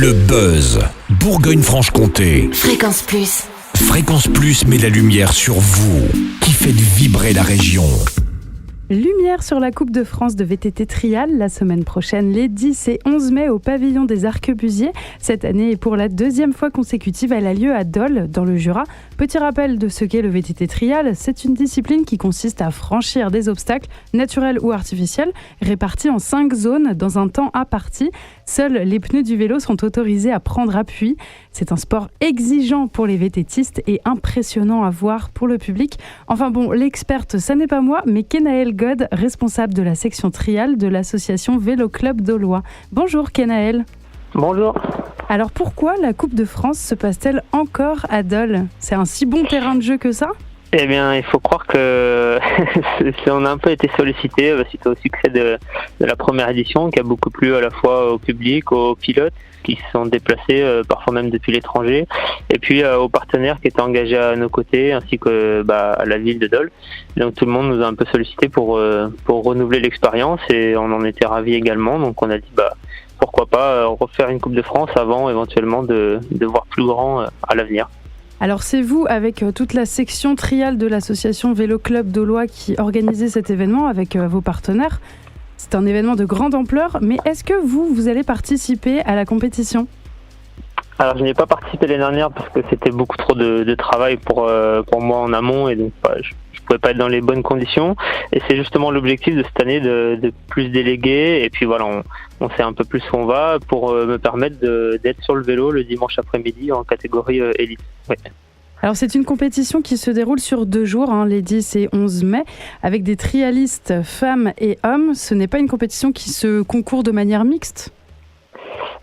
Le buzz Bourgogne-Franche-Comté. Fréquence Plus. Fréquence Plus met la lumière sur vous, qui faites vibrer la région. Lumière sur la Coupe de France de VTT Trial la semaine prochaine, les 10 et 11 mai au pavillon des Arquebusiers. Cette année, et pour la deuxième fois consécutive, elle a lieu à Dole, dans le Jura. Petit rappel de ce qu'est le VTT Trial, c'est une discipline qui consiste à franchir des obstacles, naturels ou artificiels, répartis en 5 zones dans un temps imparti. Seuls les pneus du vélo sont autorisés à prendre appui. C'est un sport exigeant pour les VTTistes et impressionnant à voir pour le public. Enfin bon, l'experte, ça n'est pas moi, mais Kenaël God, responsable de la section trial de l'association Vélo Club Dolois. Bonjour Kenaël. Bonjour. Alors pourquoi la Coupe de France se passe-t-elle encore à Dole ? C'est un si bon terrain de jeu que ça ? Eh bien, il faut croire que on a un peu été sollicité suite au succès de la première édition, qui a beaucoup plu à la fois au public, aux pilotes qui se sont déplacés parfois même depuis l'étranger, et puis aux partenaires qui étaient engagés à nos côtés, ainsi que à la ville de Dole. Donc tout le monde nous a un peu sollicité pour renouveler l'expérience, et on en était ravis également. Donc on a dit pourquoi pas refaire une Coupe de France avant éventuellement de voir plus grand à l'avenir. Alors c'est vous, avec toute la section trial de l'association Vélo Club Dolois, qui organisez cet événement avec vos partenaires. C'est un événement de grande ampleur, mais est-ce que vous allez participer à la compétition ? Alors je n'ai pas participé l'année dernière parce que c'était beaucoup trop de travail pour moi en amont, et donc je ne pouvais pas être dans les bonnes conditions. Et c'est justement l'objectif de cette année de plus déléguer, et puis voilà, on sait un peu plus où on va pour me permettre d'être sur le vélo le dimanche après-midi en catégorie élite. Ouais. Alors c'est une compétition qui se déroule sur 2 jours, les 10 et 11 mai, avec des trialistes femmes et hommes. Ce n'est pas une compétition qui se concourt de manière mixte ?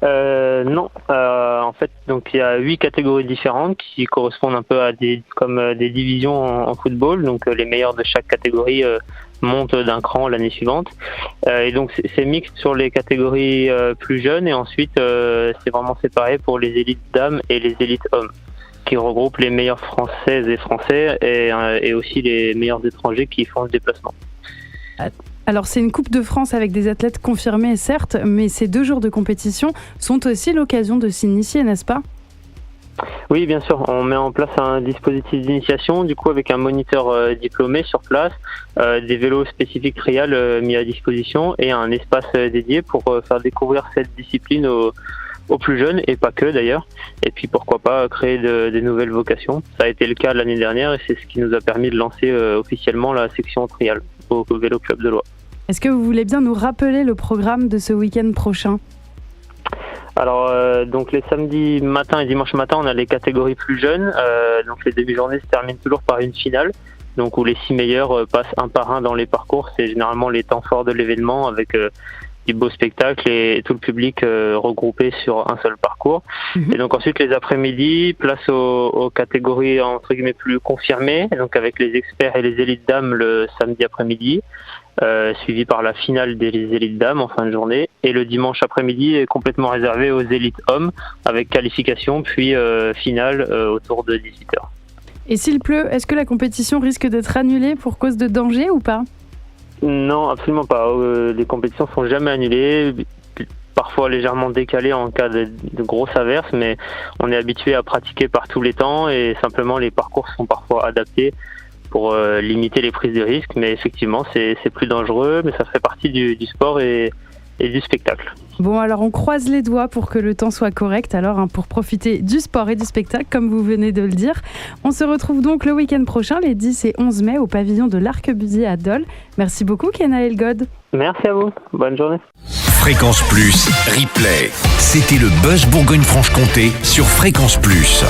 Non, en fait, donc il y a 8 catégories différentes qui correspondent un peu à des divisions en football. Donc les meilleurs de chaque catégorie montent d'un cran l'année suivante. Et donc c'est mixte sur les catégories plus jeunes, et ensuite c'est vraiment séparé pour les élites dames et les élites hommes, qui regroupent les meilleures françaises et français et aussi les meilleurs étrangers qui font le déplacement. Alors c'est une Coupe de France avec des athlètes confirmés, certes, mais ces 2 jours de compétition sont aussi l'occasion de s'initier, n'est-ce pas ? Oui, bien sûr. On met en place un dispositif d'initiation, du coup avec un moniteur diplômé sur place, des vélos spécifiques trial mis à disposition, et un espace dédié pour faire découvrir cette discipline aux plus jeunes, et pas que d'ailleurs. Et puis pourquoi pas créer des nouvelles vocations. Ça a été le cas l'année dernière, et c'est ce qui nous a permis de lancer officiellement la section trial au Vélo Club Dolois. Est-ce que vous voulez bien nous rappeler le programme de ce week-end prochain ? Alors donc les samedis matin et dimanche matin, on a les catégories plus jeunes. Donc les demi-journées se terminent toujours par une finale, donc où les 6 meilleurs passent un par un dans les parcours. C'est généralement les temps forts de l'événement, avec du beau spectacle et tout le public regroupé sur un seul parcours. Et donc ensuite les après-midi, place aux catégories entre guillemets plus confirmées, donc avec les experts et les élites dames le samedi après-midi, suivi par la finale des élites dames en fin de journée, et le dimanche après-midi est complètement réservé aux élites hommes avec qualification puis finale autour de 18h. Et s'il pleut, est-ce que la compétition risque d'être annulée pour cause de danger ou pas ? Non, absolument pas. Les compétitions sont jamais annulées, parfois légèrement décalées en cas de grosses averses, mais on est habitué à pratiquer par tous les temps, et simplement les parcours sont parfois adaptés pour limiter les prises de risques. Mais effectivement, c'est plus dangereux, mais ça fait partie du sport et du spectacle. Bon, alors on croise les doigts pour que le temps soit correct, pour profiter du sport et du spectacle, comme vous venez de le dire. On se retrouve donc le week-end prochain, les 10 et 11 mai, au pavillon de l'Arquebusier à Dole. Merci beaucoup, Kenaël God. Merci à vous. Bonne journée. Fréquence Plus, replay. C'était le buzz Bourgogne-Franche-Comté sur Fréquence Plus.